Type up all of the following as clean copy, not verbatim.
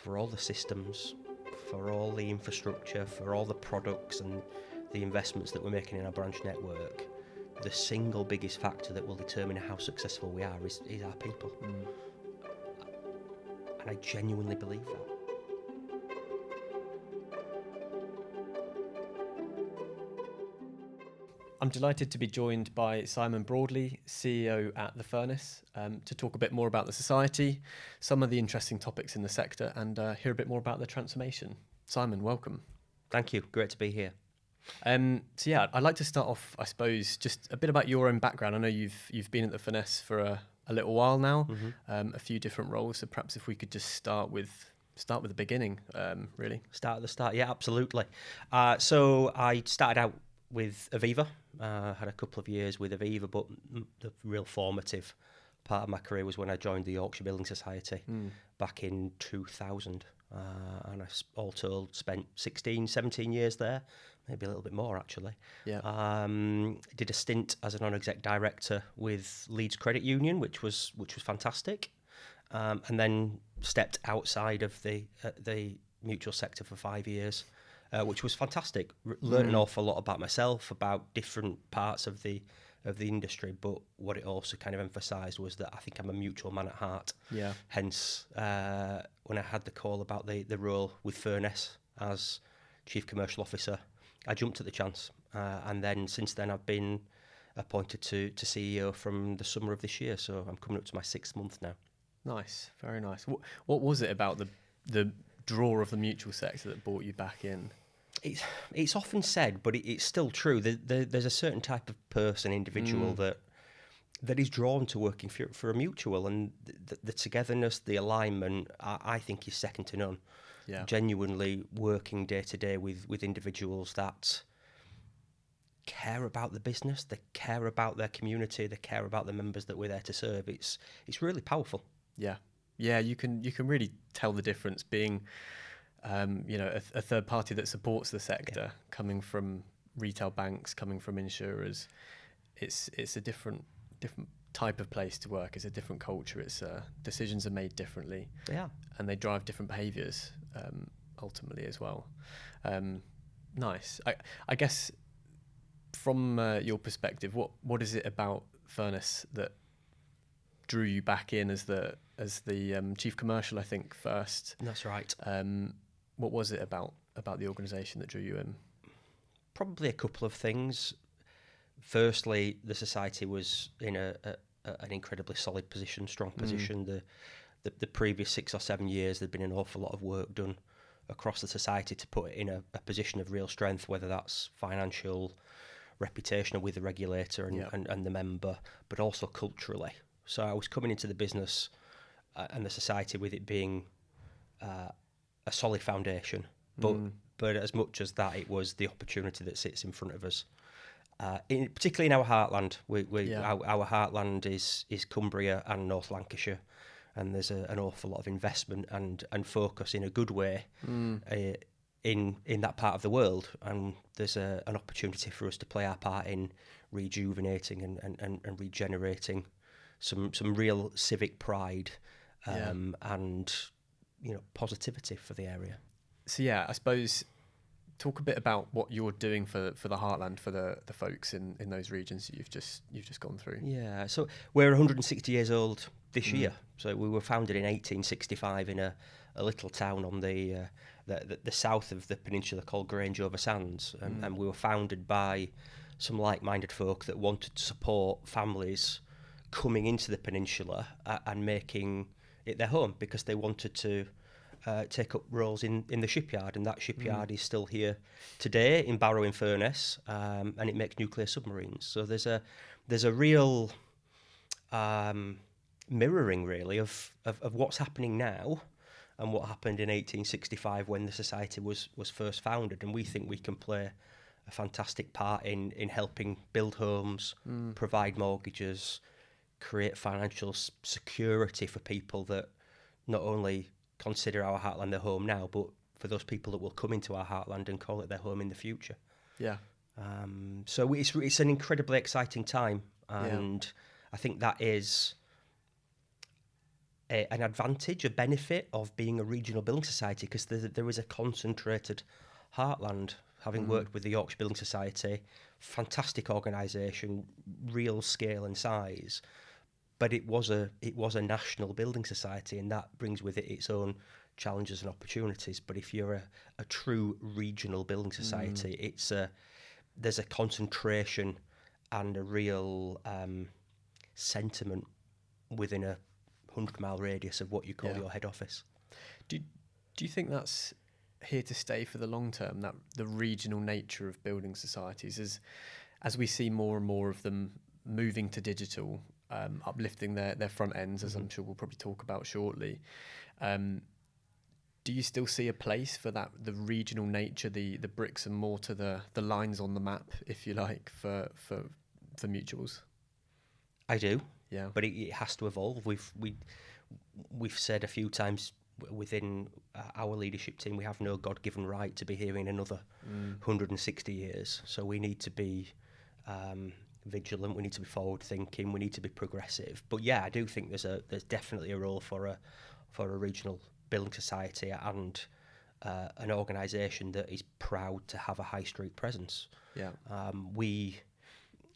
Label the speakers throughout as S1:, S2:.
S1: for all the systems, for all the infrastructure, for all the products and the investments that we're making in our branch network, the single biggest factor that will determine how successful we are is our people. And I genuinely believe that.
S2: I'm delighted to be joined by Simon Broadley, CEO at the Furness, to talk a bit more about the society, some of the interesting topics in the sector, and hear a bit more about the transformation. Simon, welcome.
S1: Thank you. Great to be here.
S2: So yeah, I'd like to start off, I suppose, just a bit about your own background. I know you've been at the Furness for a little while now, a few different roles. So perhaps if we could just start with the beginning, really.
S1: Start at the start. Yeah, absolutely. So I started out with Aviva. Had a couple of years with Aviva, but the real formative part of my career was when I joined the Yorkshire Building Society back in 2000. And I all told spent 16, 17 years there, maybe a little bit more actually.
S2: Yeah.
S1: Did a stint as a non-exec director with Leeds Credit Union, which was fantastic, and then stepped outside of the mutual sector for 5 years, which was fantastic. Learned an awful lot about myself, about different parts of the industry, but what it also kind of emphasised was that I think I'm a mutual man at heart.
S2: Yeah.
S1: Hence, when I had the call about the role with Furness as Chief Commercial Officer, I jumped at the chance. And then since then, I've been appointed to CEO from the summer of this year. So I'm coming up to my 6th month now.
S2: Nice, very nice. What was it about the draw of the mutual sector that brought you back in?
S1: It's often said, but it's still true. There's a certain type of person, individual that is drawn to working for a mutual, and the togetherness, the alignment, I think is second to none.
S2: Yeah.
S1: Genuinely working day to day with individuals that care about the business, they care about their community, they care about the members that we're there to serve. It's really powerful.
S2: Yeah, you can really tell the difference being, a third party that supports the sector, coming from retail banks, coming from insurers. It's a different type of place to work. It's a different culture. It's decisions are made differently.
S1: Yeah,
S2: and they drive different behaviours ultimately as well. Nice. I guess from your perspective, what is it about Furness that drew you back in as the chief commercial, I think, first?
S1: that's right.
S2: What was it about the organisation that drew you in?
S1: Probably a couple of things. Firstly, the society was in an incredibly solid position, strong position. The previous 6 or 7 years, there'd been an awful lot of work done across the society to put it in a position of real strength, whether that's financial, reputational with the regulator and the member, but also culturally. So I was coming into the business and the society with it being a solid foundation, but as much as that, it was the opportunity that sits in front of us. Particularly in our heartland, our heartland is Cumbria and North Lancashire, and there's an awful lot of investment and focus in a good way in that part of the world, and there's an opportunity for us to play our part in rejuvenating and regenerating some real civic pride and positivity for the area.
S2: So yeah, I suppose talk a bit about what you're doing for the heartland, for the folks in those regions that you've just gone through.
S1: Yeah, so we're 160 years old this year. So we were founded in 1865 in a little town on the south of the peninsula called Grange over Sands, and we were founded by some like-minded folk that wanted to support families coming into the peninsula and making it their home, because they wanted to take up roles in the shipyard, and that shipyard is still here today in Barrow in Furness, and it makes nuclear submarines. So there's a real mirroring really of what's happening now and what happened in 1865 when the society was first founded, and we think we can play a fantastic part in helping build homes, provide mortgages, create financial security for people that not only consider our heartland their home now, but for those people that will come into our heartland and call it their home in the future.
S2: Yeah.
S1: So it's an incredibly exciting time, and I think that is an advantage, a benefit of being a regional building society, because there is a concentrated heartland. Having worked with the Yorkshire Building Society, fantastic organisation, real scale and size, but it was a national building society, and that brings with it its own challenges and opportunities. But if you're a true regional building society, there's a concentration and a real sentiment within a 100-mile radius of what you call your head office.
S2: Do you think that's here to stay for the long term, that the regional nature of building societies, as we see more and more of them moving to digital, uplifting their front ends, as I'm sure we'll probably talk about shortly? Do you still see a place for that, the regional nature, the bricks and mortar, the lines on the map, if you like, for mutuals?
S1: I do.
S2: Yeah.
S1: But it has to evolve. We've said a few times within our leadership team, we have no God-given right to be here in another 160 years. So we need to be vigilant. We need to be forward-thinking. We need to be progressive. But yeah, I do think there's definitely a role for a regional building society and an organisation that is proud to have a high street presence. Yeah.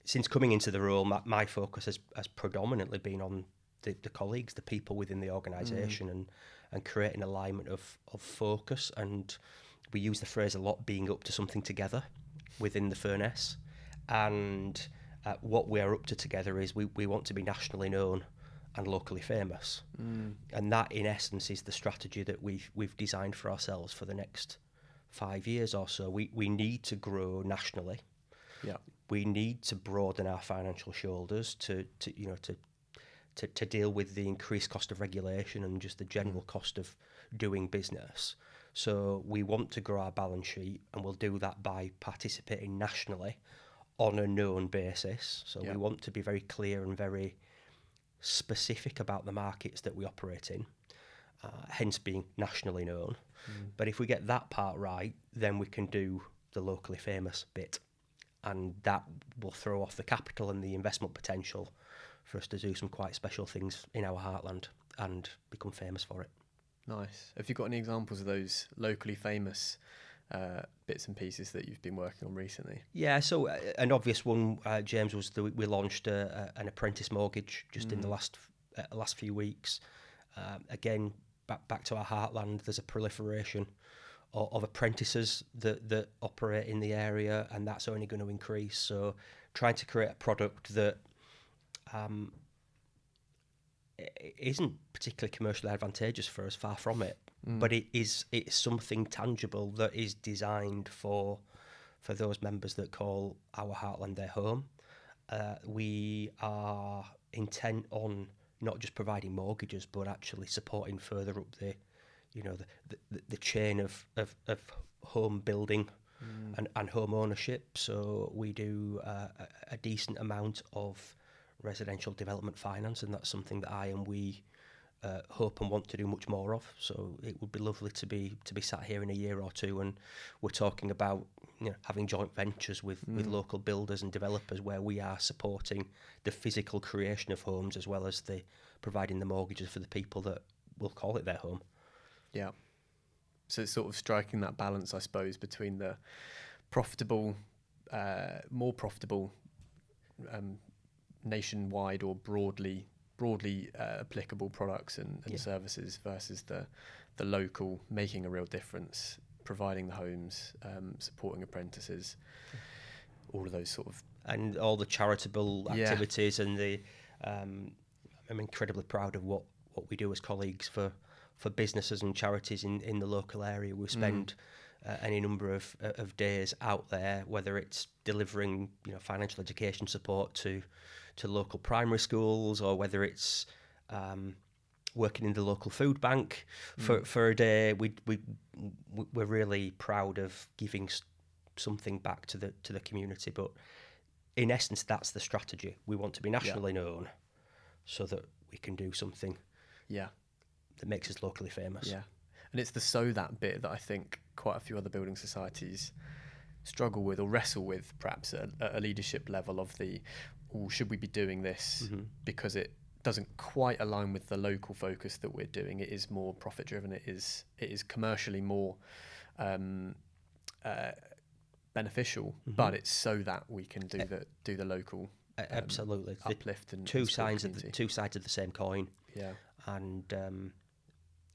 S1: Since coming into the role, my focus has predominantly been on the colleagues, the people within the organisation, and creating alignment of focus. And we use the phrase a lot, being up to something together within the Furness. And what we are up to together is we want to be nationally known and locally famous. And that, in essence, is the strategy that we've designed for ourselves for the next 5 years or so. We need to grow nationally. Yeah. We need to broaden our financial shoulders to deal with the increased cost of regulation and just the general cost of doing business. So we want to grow our balance sheet, and we'll do that by participating nationally on a known basis. So we want to be very clear and very specific about the markets that we operate in, hence being nationally known. But if we get that part right, then we can do the locally famous bit. And that will throw off the capital and the investment potential for us to do some quite special things in our heartland and become famous for it.
S2: Nice. Have you got any examples of those locally famous bits and pieces that you've been working on recently?
S1: Yeah, so an obvious one, James, was that we launched an apprentice mortgage just in the last few weeks. Again, back to our heartland, there's a proliferation of apprentices that operate in the area, and that's only going to increase. So trying to create a product that isn't particularly commercially advantageous for us, far from it, but it's something tangible that is designed for those members that call our heartland their home. We are intent on not just providing mortgages, but actually supporting further up the chain of home building and home ownership. So we do a decent amount of residential development finance, and that's something that we hope and want to do much more of. So it would be lovely to be sat here in a year or two, and we're talking about having joint ventures with local builders and developers where we are supporting the physical creation of homes as well as providing the mortgages for the people that will call it their home.
S2: Yeah. So it's sort of striking that balance, I suppose, between the profitable, more profitable nationwide or broadly applicable products and services versus the local, making a real difference, providing the homes, supporting apprentices, all of those sort of...
S1: And all the charitable activities and I'm incredibly proud of what we do as colleagues for businesses and charities in the local area. We spend any number of days out there, whether it's delivering financial education support to local primary schools, or whether it's working in the local food bank for a day. We're really proud of giving something back to the community. But in essence, that's the strategy. We want to be nationally known so that we can do something that makes us locally famous.
S2: Yeah. And it's the "so that" bit that I think quite a few other building societies struggle with or wrestle with, perhaps at a leadership level, of should we be doing this because it doesn't quite align with the local focus that we're doing. It is more profit driven. It is commercially more beneficial, but it's so that we can do the local
S1: absolutely
S2: uplift and
S1: two
S2: support
S1: sides of the same coin.
S2: Yeah,
S1: and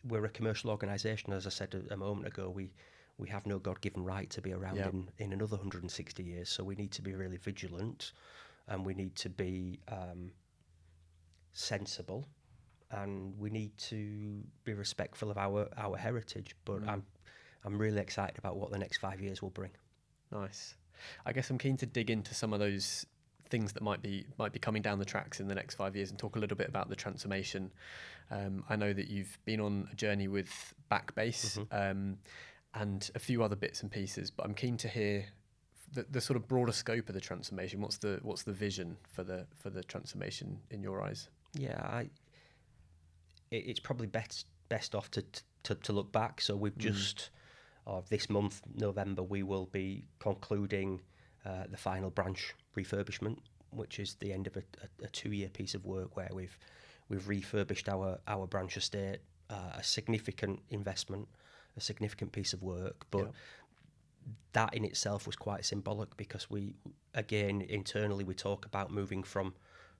S1: we're a commercial organisation, as I said a moment ago. We have no God-given right to be around in another 160 years, so we need to be really vigilant, and we need to be sensible, and we need to be respectful of our heritage. But I'm really excited about what the next 5 years will bring.
S2: Nice. I guess I'm keen to dig into some of those things that might be coming down the tracks in the next 5 years and talk a little bit about the transformation. I know that you've been on a journey with Backbase and a few other bits and pieces, but I'm keen to hear the sort of broader scope of the transformation. What's the vision for the transformation in your eyes?
S1: Yeah, it's probably best off to look back. So we've just, this month, November, we will be concluding the final branch refurbishment, which is the end of a 2-year piece of work where we've refurbished our branch estate, a significant investment, a significant piece of work, but that in itself was quite symbolic, because we, again, internally we talk about moving from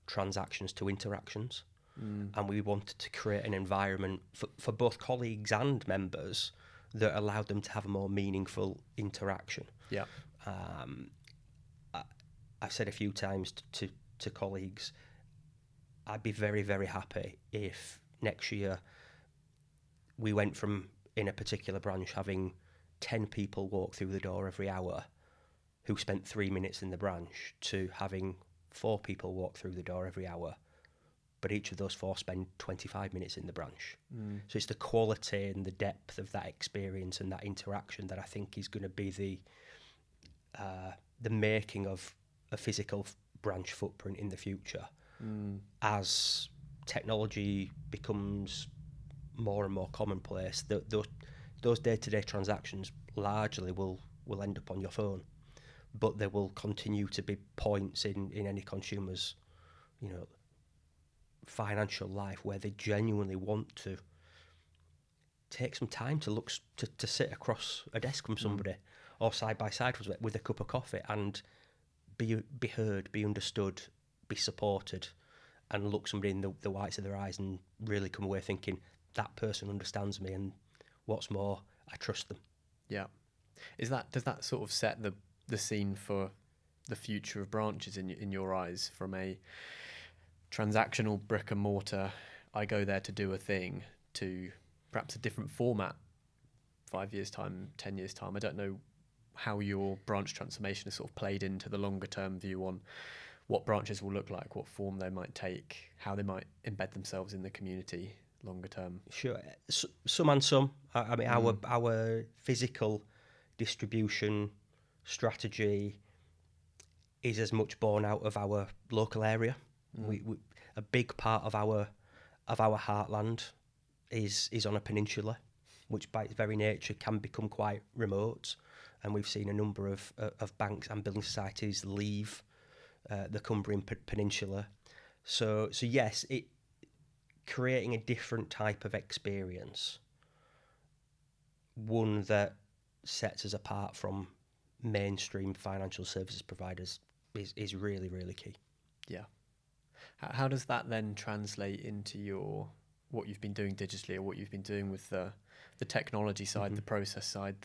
S1: transactions to interactions, and we wanted to create an environment for both colleagues and members that allowed them to have a more meaningful interaction.
S2: Yeah.
S1: I've said a few times to colleagues, I'd be very, very happy if next year we went from, in a particular branch, having 10 people walk through the door every hour who spent 3 minutes in the branch, to having 4 people walk through the door every hour, but each of those 4 spend 25 minutes in the branch. So it's the quality and the depth of that experience and that interaction that I think is going to be the making of a physical branch footprint in the future. As technology becomes more and more commonplace, those day-to-day transactions largely will end up on your phone, but there will continue to be points in any consumer's financial life where they genuinely want to take some time to look to sit across a desk from somebody, or side by side with a cup of coffee, and be heard, be understood, be supported, and look somebody in the whites of their eyes and really come away thinking, that person understands me, and what's more, I trust them.
S2: Yeah. Does that sort of set the scene for the future of branches in your eyes, from a transactional brick and mortar, I go there to do a thing, to perhaps a different format 5 years time, 10 years time? I don't know how your branch transformation has sort of played into the longer term view on what branches will look like, what form they might take, how they might embed themselves in the community longer term.
S1: Sure, some and some. I mean, our physical distribution strategy is as much born out of our local area. We a big part of our heartland is on a peninsula, which by its very nature can become quite remote, and we've seen a number of banks and building societies leave the Cumbrian Peninsula. So yes, it creating a different type of experience, one that sets us apart from mainstream financial services providers, is really, really key.
S2: Yeah. How does that then translate into what you've been doing digitally, or what you've been doing with the technology side, the process side,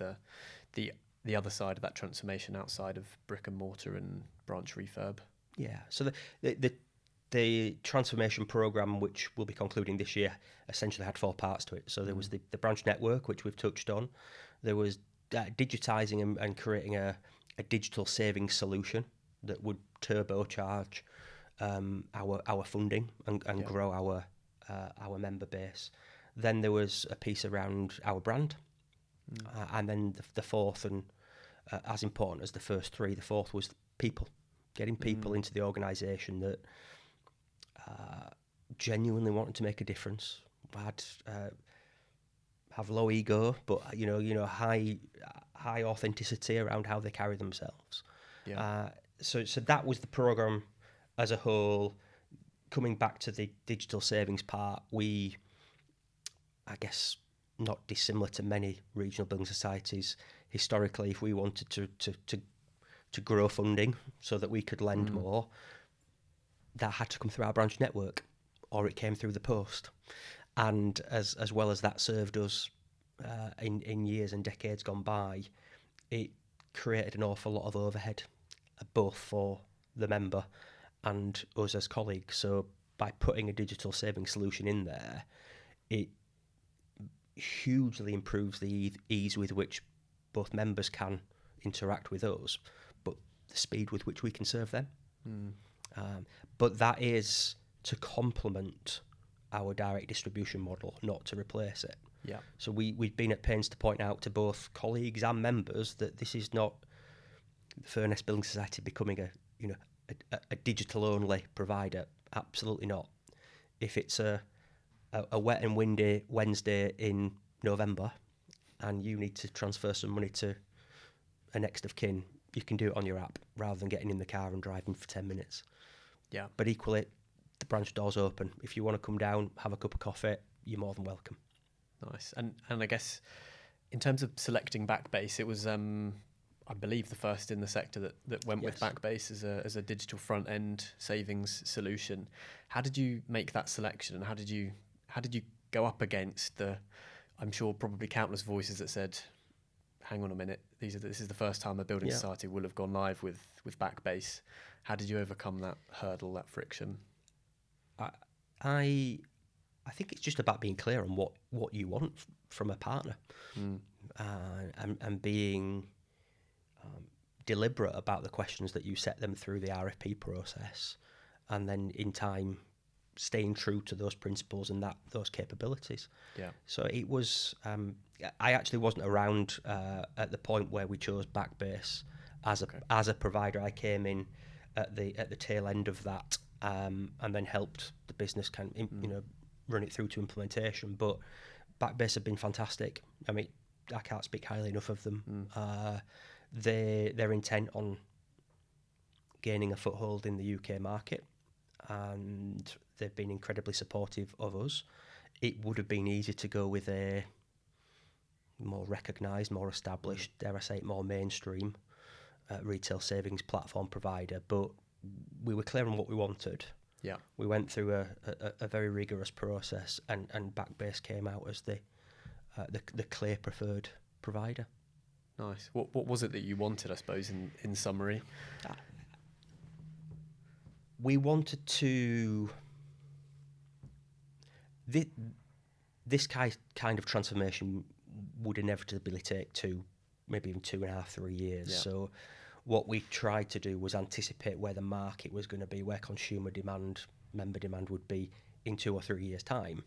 S2: the other side of that transformation outside of brick and mortar and branch refurb?
S1: Yeah. So the transformation program, which will be concluding this year, essentially had 4 parts to it. So there was the branch network, which we've touched on. There was digitising and creating a digital savings solution that would turbocharge our funding and grow our member base. Then there was a piece around our brand, and then the fourth, and as important as the first 3, the fourth was people, getting people into the organisation that genuinely wanted to make a difference, have low ego, but high authenticity around how they carry themselves.
S2: Yeah.
S1: So that was the program as a whole. coming back to the digital savings part, we, I guess, not dissimilar to many regional building societies, historically, if we wanted to grow funding so that we could lend more, that had to come through our branch network, or it came through the post. And as well as that served us in years and decades gone by, it created an awful lot of overhead, both for the member and us as colleagues. So by putting a digital saving solution in there, it hugely improves the ease with which both members can interact with us, but the speed with which we can serve them. But that is to complement our direct distribution model, not to replace it.
S2: Yeah.
S1: So we've been at pains to point out to both colleagues and members that this is not the Furness Building Society becoming a digital only provider. Absolutely not. If it's a wet and windy Wednesday in November and you need to transfer some money to a next of kin, you can do it on your app rather than getting in the car and driving for 10 minutes.
S2: Yeah.
S1: But equally, the branch door's open. If you want to come down, have a cup of coffee, you're more than welcome.
S2: Nice. And I guess in terms of selecting Backbase, it was I believe the first in the sector that went with Backbase as a digital front end savings solution. How did you make that selection, and how did you go up against the, I'm sure probably countless voices that said, hang on a minute, this is the first time a building society will have gone live with Backbase. How did you overcome that hurdle, that friction?
S1: I think it's just about being clear on what you want from a partner, and being deliberate about the questions that you set them through the RFP process, and then in time staying true to those principles and those capabilities. Yeah. So it was. I actually wasn't around at the point where we chose Backbase as a provider. I came in at the tail end of that, and then helped the business run it through to implementation. But Backbase have been fantastic. I mean, I can't speak highly enough of them. They're intent on gaining a foothold in the UK market, and they've been incredibly supportive of us. It would have been easy to go with a more recognised, more established, dare I say it, more mainstream retail savings platform provider, but we were clear on what we wanted. Yeah, we went through a very rigorous process, and Backbase came out as the clear preferred provider.
S2: Nice. What was it that you wanted, I suppose, in summary?
S1: We wanted to... This kind of transformation would inevitably take maybe even 2.5, 3 years. Yeah. So what we tried to do was anticipate where the market was going to be, where consumer demand, member demand would be in 2 or 3 years' time.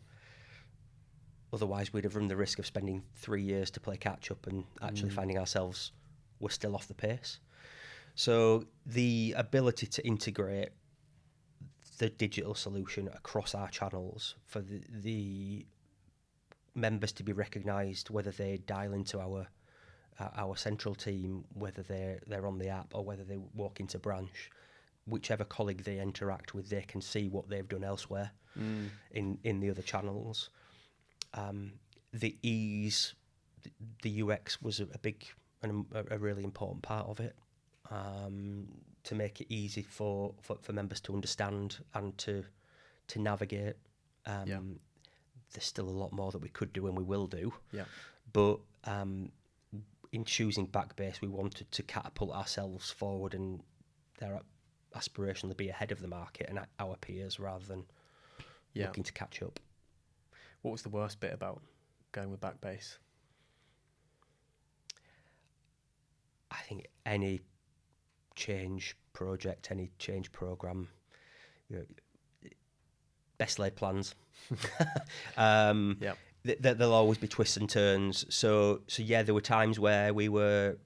S1: Otherwise, we'd have run the risk of spending 3 years to play catch-up and actually finding ourselves we're still off the pace. So the ability to integrate the digital solution across our channels for the members to be recognised, whether they dial into our central team, whether they're on the app or whether they walk into branch, whichever colleague they interact with, they can see what they've done elsewhere in the other channels. The ease, the UX was a big and a really important part of it, to make it easy for members to understand and to navigate. There's still a lot more that we could do and we will do. Yeah. But in choosing Backbase, we wanted to catapult ourselves forward and their aspiration to be ahead of the market and our peers rather than looking to catch up.
S2: What was the worst bit about going with Backbase?
S1: I think any change project, any change program, best laid plans. There'll always be twists and turns. So yeah, there were times where we were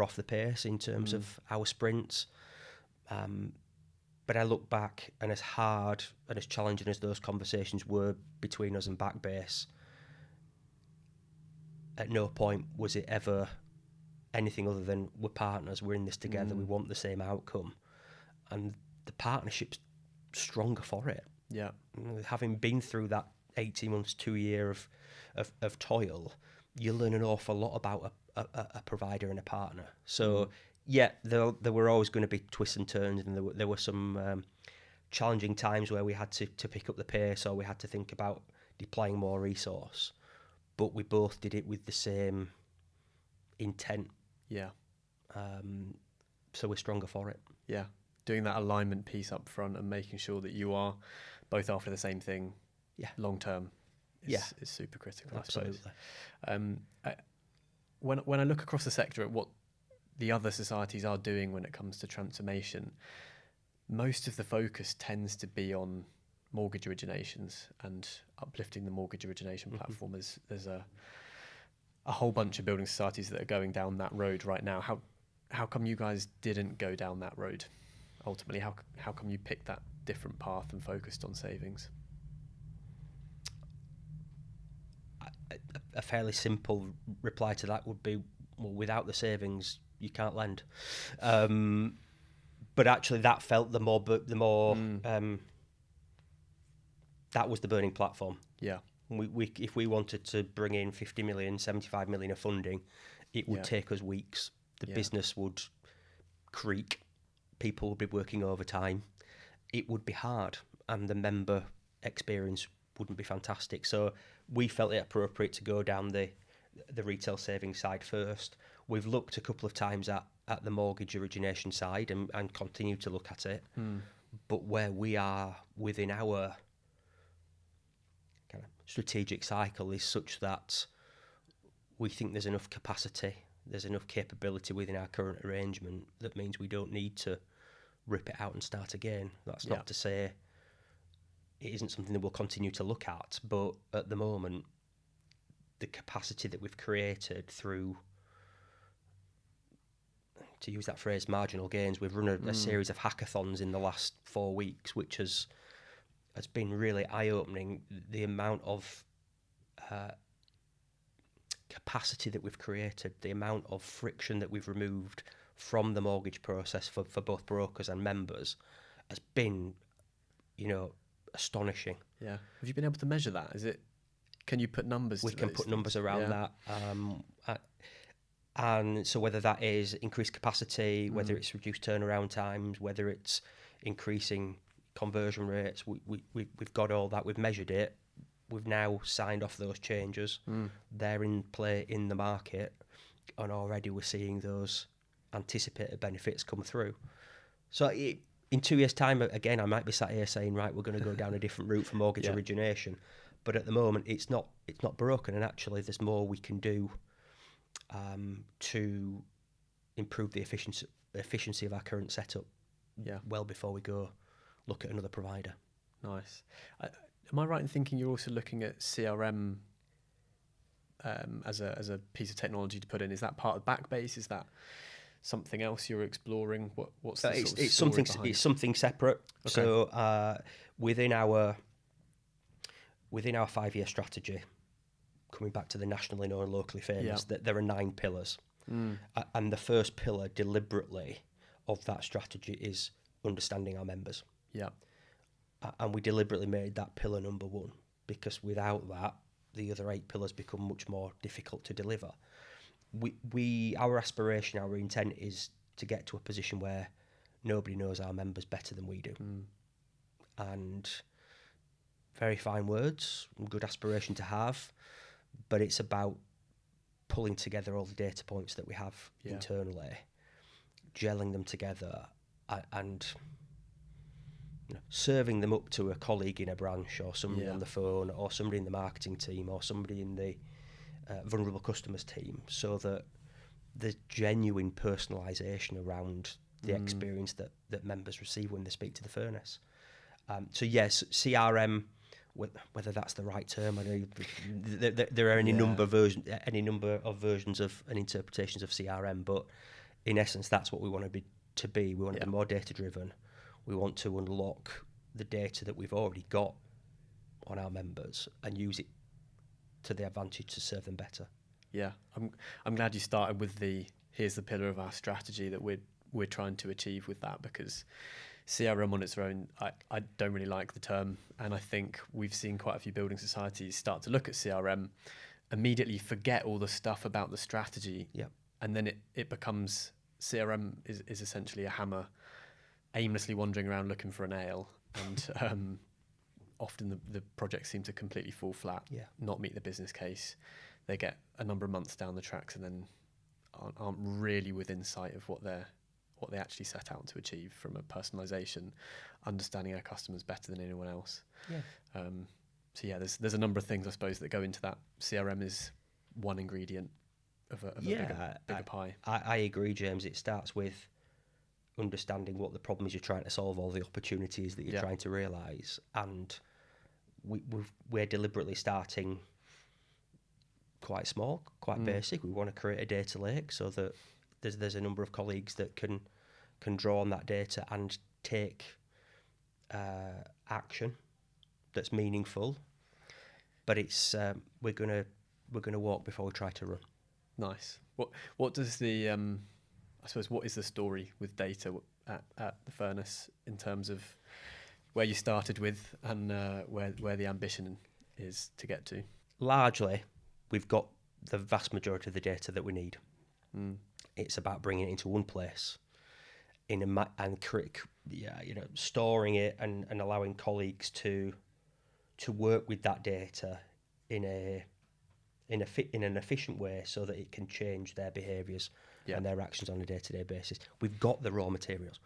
S1: off the pace in terms of our sprints. But I look back, and as hard and as challenging as those conversations were between us and Backbase, at no point was it ever anything other than we're partners, we're in this together, we want the same outcome. And the partnership's stronger for it.
S2: Yeah.
S1: Having been through that 18 months, 2 year of toil, you learn an awful lot about a provider and a partner. So yeah, there were always going to be twists and turns, and there were some challenging times where we had to pick up the pace, or we had to think about deploying more resource. But we both did it with the same intent.
S2: Yeah.
S1: So we're stronger for it.
S2: Yeah. Doing that alignment piece up front and making sure that you are both after the same thing long term is super critical.
S1: Absolutely.
S2: I suppose. When I look across the sector at what the other societies are doing when it comes to transformation, most of the focus tends to be on mortgage originations and uplifting the mortgage origination platform. There's a whole bunch of building societies that are going down that road right now. How come you guys didn't go down that road? Ultimately, how come you picked that different path and focused on savings?
S1: A fairly simple reply to that would be, well, without the savings, you can't lend. But actually, that felt the more that was the burning platform.
S2: Yeah.
S1: We if we wanted to bring in 50 million, 75 million of funding, it would take us weeks. The business would creak. People would be working overtime. It would be hard, and the member experience wouldn't be fantastic. So we felt it appropriate to go down the retail savings side first. We've looked a couple of times at the mortgage origination side and continue to look at it. But where we are within our kind of strategic cycle is such that we think there's enough capacity, there's enough capability within our current arrangement that means we don't need to rip it out and start again. That's not to say it isn't something that we'll continue to look at, but at the moment, the capacity that we've created through, to use that phrase, marginal gains, we've run a series of hackathons in the last 4 weeks, which has been really eye-opening. The amount of capacity that we've created, the amount of friction that we've removed from the mortgage process for both brokers and members has been, astonishing.
S2: Yeah. Have you been able to measure that? Can you put numbers
S1: We
S2: to
S1: can
S2: those
S1: put
S2: things?
S1: numbers around that. And so whether that is increased capacity, whether it's reduced turnaround times, whether it's increasing conversion rates, we've got all that. We've measured it. We've now signed off those changes. They're in play in the market, and already we're seeing those anticipated benefits come through. So in 2 years' time, again, I might be sat here saying, right, we're going to go down a different route for mortgage origination. But at the moment, it's not broken, and actually there's more we can do to improve the efficiency of our current setup well before we go look at another provider.
S2: Nice. Am I right in thinking you're also looking at CRM as a piece of technology to put in? Is that part of Backbase? Is that something else you're exploring? What's the sort of
S1: it's
S2: story
S1: something
S2: behind it?
S1: It's something separate.
S2: Okay.
S1: So within our 5-year strategy, coming back to the nationally known, locally famous, that there are 9 pillars, and the first pillar deliberately of that strategy is understanding our members.
S2: Yeah.
S1: And we deliberately made that pillar number 1, because without that, the other 8 pillars become much more difficult to deliver. Our aspiration, our intent is to get to a position where nobody knows our members better than we do. And very fine words, good aspiration to have, but it's about pulling together all the data points that we have internally, gelling them together, and serving them up to a colleague in a branch, or somebody on the phone, or somebody in the marketing team, or somebody in the vulnerable customers team, so that there's genuine personalisation around the experience that members receive when they speak to the Furness. So yes, CRM, whether that's the right term, I know there are any number of versions of and interpretations of CRM, but in essence, that's what we want to be. We want to be more data driven. We want to unlock the data that we've already got on our members and use it to the advantage to serve them better.
S2: Yeah, I'm glad you started with here's the pillar of our strategy that we're trying to achieve with that, because CRM on its own, I don't really like the term, and I think we've seen quite a few building societies start to look at CRM, immediately forget all the stuff about the strategy,
S1: Yep.
S2: and then it becomes CRM is essentially a hammer, aimlessly wandering around looking for a nail, and often the projects seem to completely fall flat,
S1: Yeah.
S2: not meet the business case. They get a number of months down the tracks and then aren't really within sight of what they actually set out to achieve from a personalisation, understanding our customers better than anyone else.
S1: Yeah.
S2: So yeah, there's a number of things I suppose that go into that. CRM is one ingredient of a bigger pie.
S1: I agree, James. It starts with understanding what the problem is you're trying to solve, all the opportunities that you're trying to realise, and we're deliberately starting quite small, quite basic. We want to create a data lake so that there's a number of colleagues that can draw on that data and take action that's meaningful. But it's we're gonna walk before we try to run.
S2: Nice. What does the I suppose what is the story with data at the Furness in terms of where you started with and where the ambition is to get to?
S1: Largely, we've got the vast majority of the data that we need. It's about bringing it into one place, storing it and allowing colleagues to work with that data in an efficient way so that it can change their behaviours and their actions on a day-to-day basis. We've got the raw materials.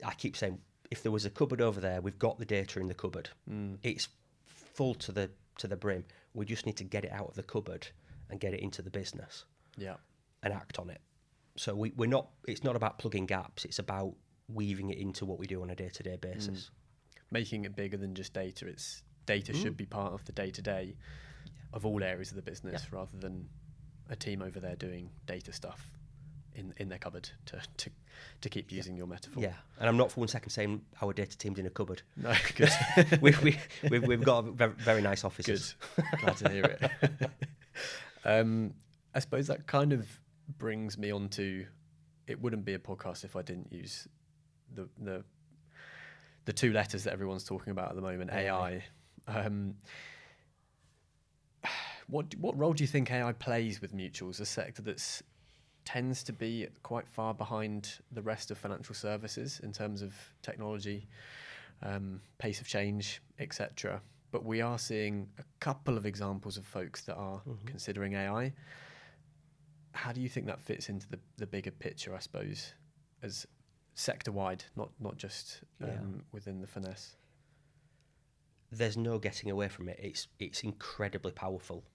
S1: I keep saying, if there was a cupboard over there, we've got the data in the cupboard. It's full to the brim. We just need to get it out of the cupboard and get it into the business. And act on it. So we're not. It's not about plugging gaps. It's about weaving it into what we do on a day-to-day basis.
S2: Making it bigger than just data. It's data should be part of the day-to-day of all areas of the business, rather than a team over there doing data stuff in their cupboard, to keep using your metaphor.
S1: Yeah, and I'm not for one second saying our data team's in a cupboard.
S2: No, good.
S1: we've got very, very nice offices.
S2: Good. Glad to hear it. I suppose that kind of brings me on to, it wouldn't be a podcast if I didn't use the two letters that everyone's talking about at the moment, AI. What role do you think AI plays with mutuals, a sector that's tends to be quite far behind the rest of financial services in terms of technology, pace of change, etc. But we are seeing a couple of examples of folks that are considering AI. How do you think that fits into the bigger picture, I suppose, as sector-wide, not just within the Furness?
S1: There's no getting away from it. It's incredibly powerful.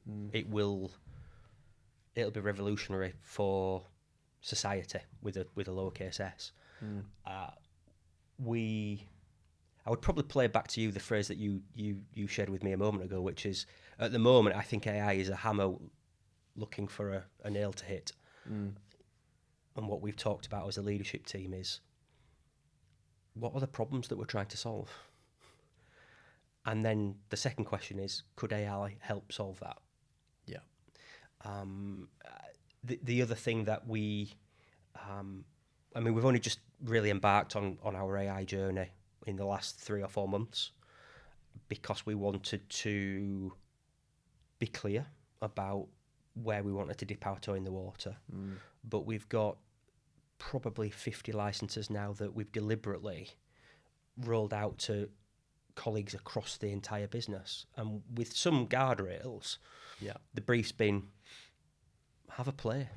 S1: It'll be revolutionary for society with a lowercase s. I would probably play back to you the phrase that you shared with me a moment ago, which is, at the moment, I think AI is a hammer looking for a nail to hit. And what we've talked about as a leadership team is, what are the problems that we're trying to solve? And then the second question is, could AI help solve that? The other thing that we've only just really embarked on our AI journey in the last 3 or 4 months, because we wanted to be clear about where we wanted to dip our toe in the water. But we've got probably 50 licenses now that we've deliberately rolled out to colleagues across the entire business, and with some guardrails. The brief's been, have a play.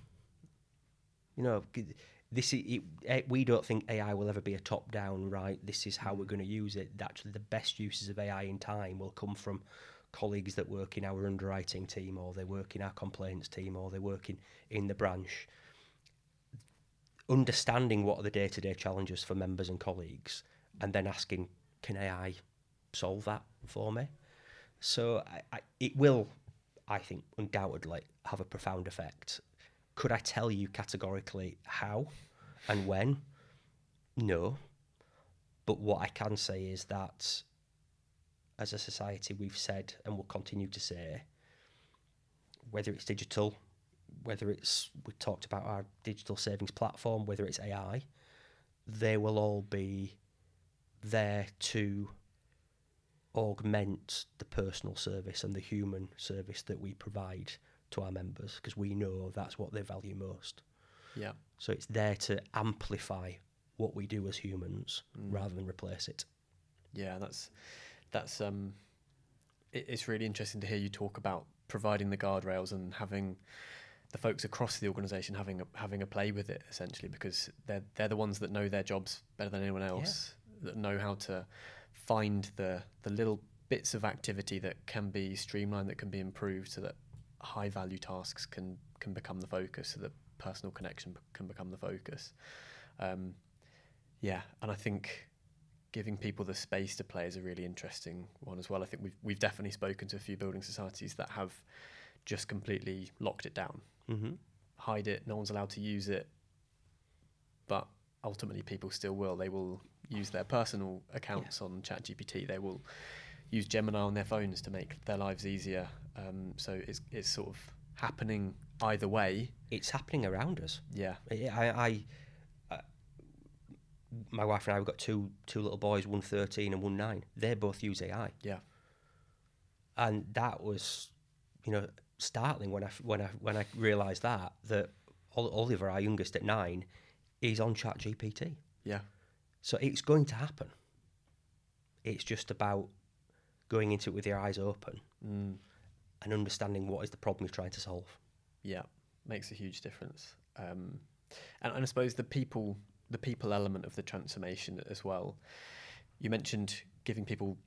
S1: We don't think AI will ever be a top-down, right, this is how we're going to use it. Actually, the best uses of AI in time will come from colleagues that work in our underwriting team, or they work in our complaints team, or they work in the branch. Understanding what are the day-to-day challenges for members and colleagues, and then asking, can AI solve that for me? So it will, I think, undoubtedly have a profound effect. Could I tell you categorically how and when? No. But what I can say is that as a society, we've said and will continue to say, whether it's digital, whether it's, we talked about our digital savings platform, whether it's AI, they will all be there to augment the personal service and the human service that we provide to our members, because we know that's what they value most.
S2: Yeah.
S1: So it's there to amplify what we do as humans rather than replace it.
S2: Yeah, that's it's really interesting to hear you talk about providing the guardrails and having the folks across the organisation having a play with it, essentially, because they're the ones that know their jobs better than anyone else, that know how to find the little bits of activity that can be streamlined, that can be improved, so that high value tasks can become the focus, so that personal connection can become the focus. Yeah, and I think giving people the space to play is a really interesting one as well. I think we've definitely spoken to a few building societies that have just completely locked it down, hide it, no one's allowed to use it, but ultimately people still will. They will use their personal accounts on ChatGPT. They will use Gemini on their phones to make their lives easier. So it's sort of happening either way.
S1: It's happening around us.
S2: Yeah.
S1: My wife and I, we've got two little boys, one 13 and one 9. They both use AI.
S2: Yeah.
S1: And that was, startling when I realised that Oliver, our youngest at 9, is on ChatGPT.
S2: Yeah.
S1: So it's going to happen. It's just about going into it with your eyes open and understanding what is the problem you're trying to solve.
S2: Yeah, makes a huge difference. And I suppose the people element of the transformation as well. You mentioned giving people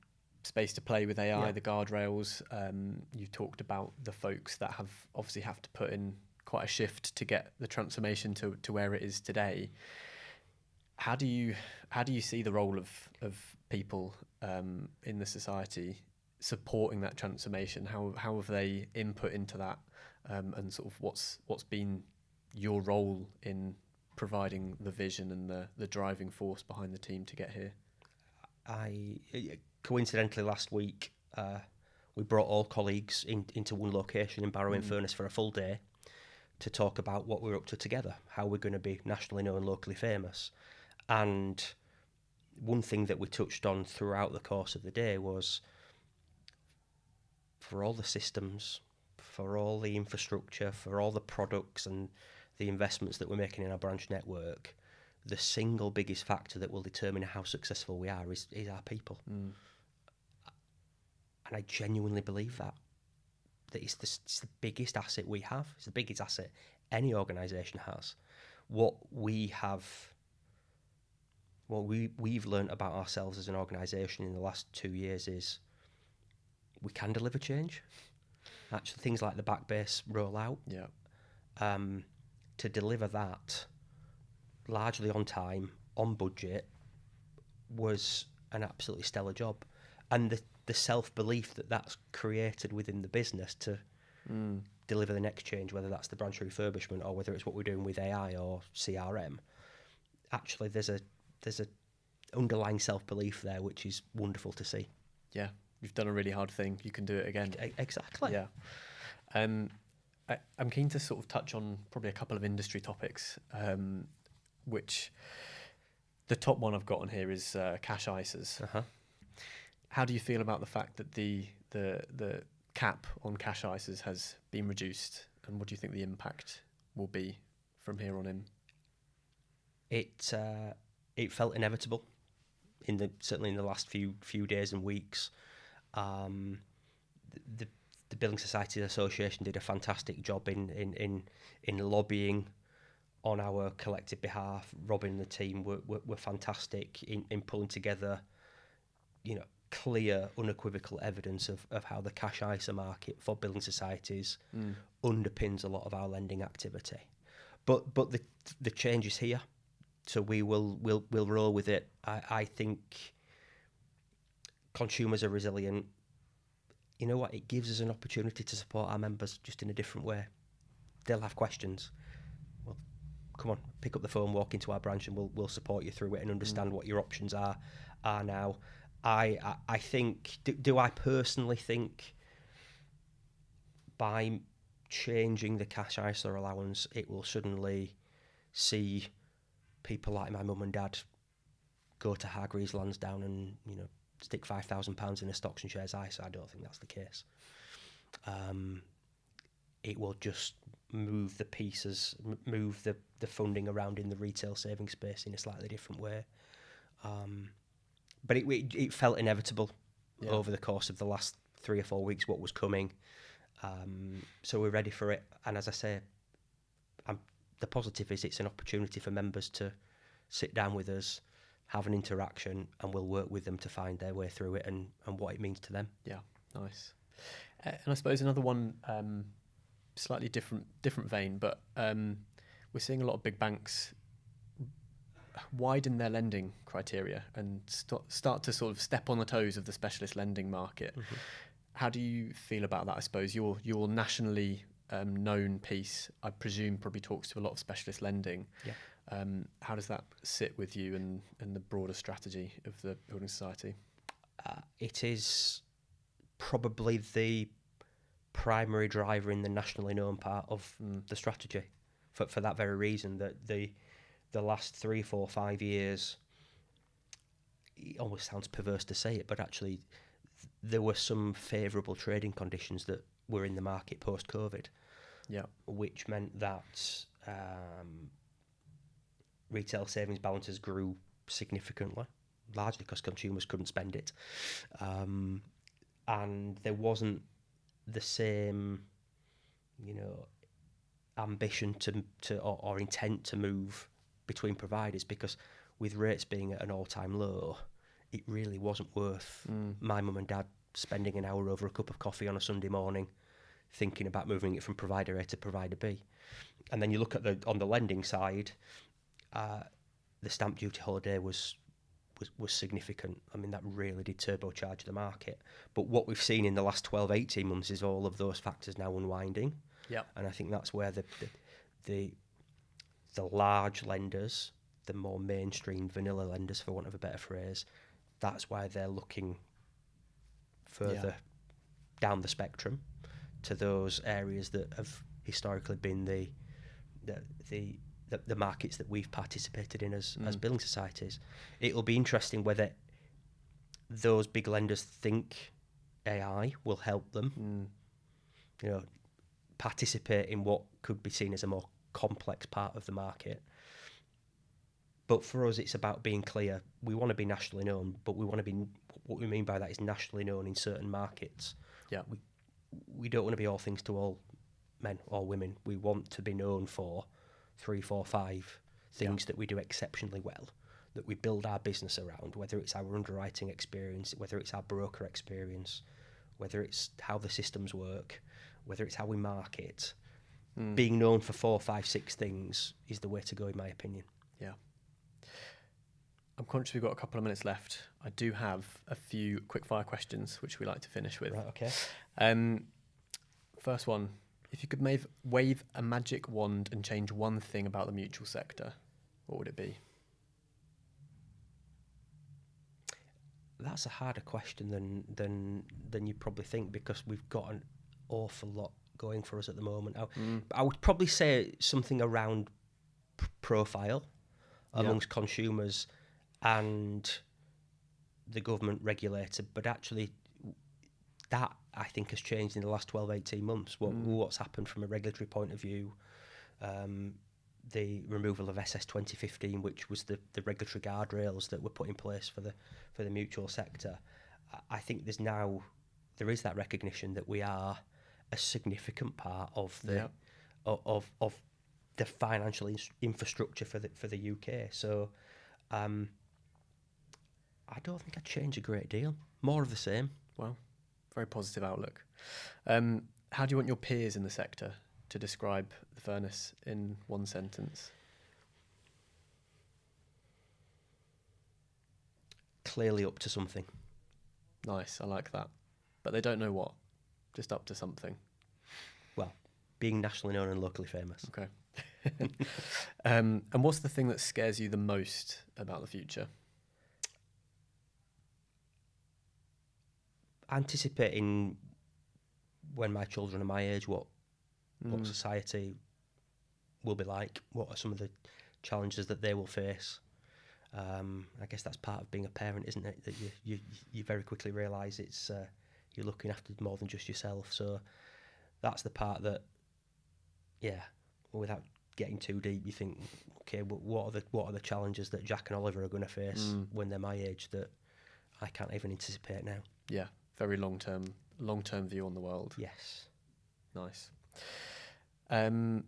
S2: space to play with AI, the guardrails. You talked about the folks that have to put in quite a shift to get the transformation to where it is today. How do you see the role of people in the society supporting that transformation? How have they input into that, and sort of what's been your role in providing the vision and the driving force behind the team to get here?
S1: Coincidentally, last week we brought all colleagues into one location in Barrow in Furness for a full day to talk about what we're up to together, how we're going to be nationally known, locally famous. And one thing that we touched on throughout the course of the day was, for all the systems, for all the infrastructure, for all the products and the investments that we're making in our branch network, the single biggest factor that will determine how successful we are is our people. And I genuinely believe that it's the biggest asset we have. It's the biggest asset any organisation has. What we've learned about ourselves as an organisation in the last 2 years is we can deliver change. Actually, things like the Backbase rollout, to deliver that largely on time, on budget, was an absolutely stellar job. And the self-belief that's created within the business to deliver the next change, whether that's the branch refurbishment or whether it's what we're doing with AI or CRM, actually there's a underlying self-belief there, which is wonderful to see.
S2: Yeah, you've done a really hard thing. You can do it again.
S1: Exactly.
S2: Yeah. I'm keen to sort of touch on probably a couple of industry topics, which the top one I've got on here is cash ISAs. How do you feel about the fact that the cap on cash ISAs has been reduced, and what do you think the impact will be from here on in?
S1: It felt inevitable certainly in the last few days and weeks. The Building Society Association did a fantastic job in lobbying on our collective behalf. Robin and the team were fantastic in pulling together, clear, unequivocal evidence of how the cash ISA market for building societies underpins a lot of our lending activity. But the change is here, so we'll roll with it. I think consumers are resilient. You know what? It gives us an opportunity to support our members just in a different way. They'll have questions. Well, come on, pick up the phone, walk into our branch, and we'll support you through it and understand what your options are now. I think. Do I personally think by changing the cash ISA allowance, it will suddenly see people like my mum and dad go to Hargreaves Lansdowne and stick £5,000 in a stocks and shares ISA. I don't think that's the case. It will just move the pieces, move the funding around in the retail savings space in a slightly different way. But it felt inevitable over the course of the last 3 or 4 weeks what was coming. So we're ready for it. And as I say, the positive is it's an opportunity for members to sit down with us, have an interaction, and we'll work with them to find their way through it and what it means to them.
S2: Yeah, nice. And I suppose another one, slightly different vein, but we're seeing a lot of big banks widen their lending criteria and start to sort of step on the toes of the specialist lending market. Mm-hmm. How do you feel about that? I suppose your nationally known piece, I presume, probably talks to a lot of specialist lending.
S1: Yeah.
S2: How does that sit with you and the broader strategy of the Building Society?
S1: It is probably the primary driver in the nationally known part of the strategy for that very reason, that the last 3, 4, 5 years, it almost sounds perverse to say it, but actually there were some favourable trading conditions that were in the market post-COVID, which meant that retail savings balances grew significantly, largely because consumers couldn't spend it. And there wasn't the same, ambition or intent to move between providers, because with rates being at an all-time low, it really wasn't worth my mum and dad spending an hour over a cup of coffee on a Sunday morning thinking about moving it from provider A to provider B. And then you look at on the lending side, the stamp duty holiday was significant. I mean, that really did turbocharge the market. But what we've seen in the last 12, 18 months is all of those factors now unwinding.
S2: Yeah.
S1: And I think that's where the large lenders, the more mainstream vanilla lenders, for want of a better phrase, that's why they're looking further down the spectrum to those areas that have historically been the markets that we've participated in as building societies. It'll be interesting whether those big lenders think AI will help them, participate in what could be seen as a more complex part of the market. But for us, it's about being clear. We want to be nationally known, but we want to be, what we mean by that is nationally known in certain markets.
S2: Yeah.
S1: We don't want to be all things to all men or women. We want to be known for 3, 4, 5 things that we do exceptionally well, that we build our business around, whether it's our underwriting experience, whether it's our broker experience, whether it's how the systems work, whether it's how we market. Being known for 4, 5, 6 things is the way to go, in my opinion.
S2: Yeah. I'm conscious we've got a couple of minutes left. I do have a few quick-fire questions which we like to finish with.
S1: Right, okay.
S2: First one, if you could wave a magic wand and change one thing about the mutual sector, what would it be?
S1: That's a harder question than you probably think, because we've got an awful lot going for us at the moment. I would probably say something around profile amongst consumers and the government regulator, but actually that I think has changed in the last 12, 18 months. What's happened from a regulatory point of view, the removal of SS 2015, which was the regulatory guardrails that were put in place for the mutual sector. I think there is that recognition that we are a significant part of the of the financial infrastructure for the UK. So I don't think I'd change a great deal. More of the same.
S2: Well, very positive outlook. How do you want your peers in the sector to describe the Furness in one sentence?
S1: Clearly up to something.
S2: Nice, I like that. But they don't know what. Just up to something.
S1: Well, being nationally known and locally famous.
S2: Okay. And what's the thing that scares you the most about the future?
S1: Anticipating when my children are my age what society will be like, what are some of the challenges that they will face. I guess that's part of being a parent, isn't it? That you very quickly realise it's you're looking after more than just yourself. So that's the part that, yeah, without getting too deep, you think, okay, but what are the challenges that Jack and Oliver are going to face when they're my age that I can't even anticipate now?
S2: Yeah, very long term view on the world.
S1: Yes.
S2: Nice. And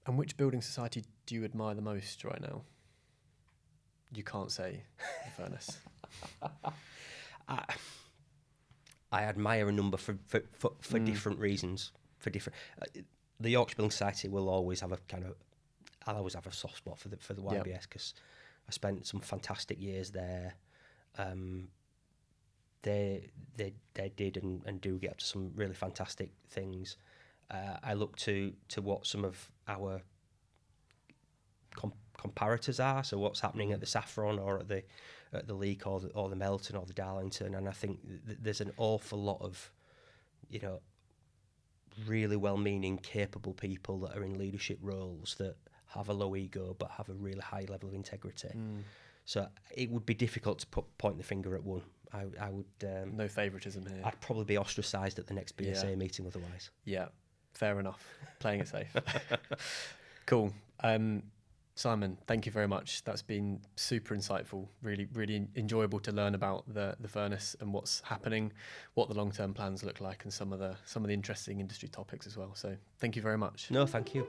S2: which building society do you admire the most right now? You can't say Furness.
S1: I admire a number for different reasons. For different, the Yorkshire Building Society will always have I'll always have a soft spot for the YBS because I spent some fantastic years there. They did and do get up to some really fantastic things. I look to what some of our comparators are. So what's happening at the Saffron or at the Leek or the Melton or the Darlington, and I think there's an awful lot of, really well-meaning, capable people that are in leadership roles that have a low ego but have a really high level of integrity. So it would be difficult to point the finger at one. I would...
S2: no favouritism here.
S1: I'd probably be ostracised at the next BSA meeting otherwise.
S2: Yeah, fair enough. Playing it safe. Cool. Simon, thank you very much. That's been super insightful. Really, really enjoyable to learn about the Furness and what's happening, what the long-term plans look like, and some of the interesting industry topics as well. So thank you very much.
S1: No, thank you.